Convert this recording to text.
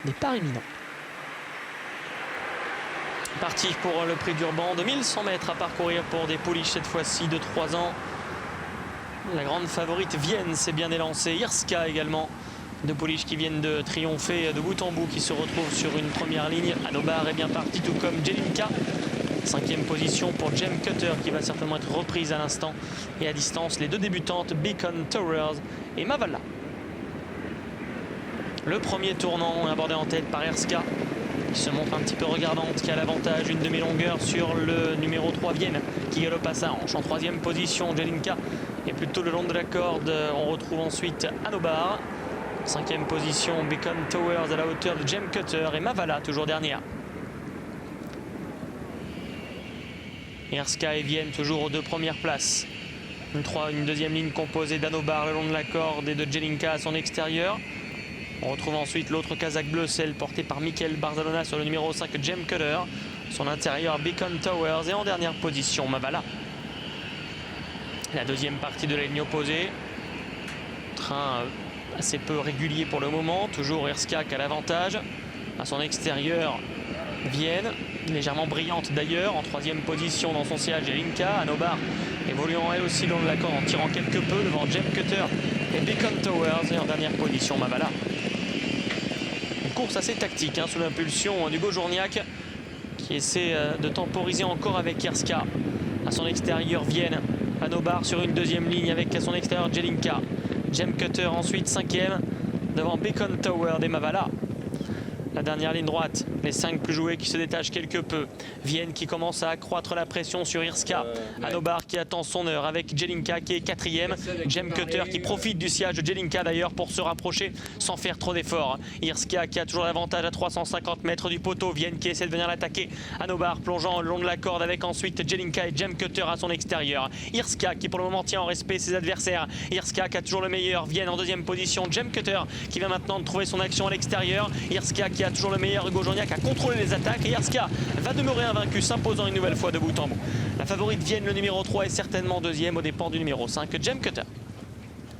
Départ imminent. Parti pour le prix d'Urban, 2100 mètres à parcourir pour des pouliches cette fois-ci de 3 ans. La grande favorite Vienne s'est bien élancée, Irska également. Deux pouliches qui viennent de triompher de bout en bout, qui se retrouvent sur une première ligne. Anobar est bien parti, tout comme Jelinka. 5e position pour Jem Cutter qui va certainement être reprise à l'instant. Et à distance, les deux débutantes, Beacon Towers et Mavala. Le premier tournant abordé en tête par Irska, qui se montre un petit peu regardante, qui a l'avantage, une demi-longueur sur le numéro 3 Vienne, qui galope à sa hanche. En 3e position, Jelinka est plutôt le long de la corde. On retrouve ensuite Anobar. 5e position, Beacon Towers à la hauteur de Jem Cutter et Mavala toujours dernière. Irska et Vienne toujours aux deux premières places. Une deuxième ligne composée d'Anobar le long de la corde et de Jelinka à son extérieur. On retrouve ensuite l'autre casaque bleue, celle portée par Michael Barzalona sur le numéro 5, Jem Cutter. Son intérieur, Beacon Towers. Et en dernière position, Mavala. La deuxième partie de la ligne opposée. Train assez peu régulier pour le moment. Toujours Irska qui a l'avantage. À son extérieur, Vienne, légèrement brillante d'ailleurs. En 3e position dans son sillage, Jelinka. Anobar évoluant elle aussi le long de la corde en tirant quelque peu devant Jem Cutter et Beacon Towers. Et en dernière position, Mavala. Une course assez tactique sous l'impulsion d'Hugo Journiac, qui essaie de temporiser encore avec Irska. À son extérieur, Vienne. Anobar sur une deuxième ligne avec à son extérieur Jelinka. Jem Cutter ensuite 5e devant Beacon Towers et Mavala. La dernière ligne droite, les 5 plus joués qui se détachent quelque peu. Vienne qui commence à accroître la pression sur Irska. Anobar qui attend son heure avec Jelinka qui est 4e. Jem Cutter qui profite du sillage de Jelinka d'ailleurs pour se rapprocher sans faire trop d'efforts. Irska qui a toujours l'avantage à 350 mètres du poteau. Vienne qui essaie de venir l'attaquer. Anobar plongeant le long de la corde avec ensuite Jelinka et Jem Cutter à son extérieur. Irska qui pour le moment tient en respect ses adversaires. Irska qui a toujours le meilleur. Vienne en 2e position. Jem Cutter qui vient maintenant de trouver son action à l'extérieur. Irska qui a toujours le meilleur. Hugo Journiac a contrôlé les attaques et Irska va demeurer invaincu, s'imposant une nouvelle fois de bout en bout. La favorite Vienne, le numéro 3, est certainement 2e aux dépens du numéro 5, Jem Cutter.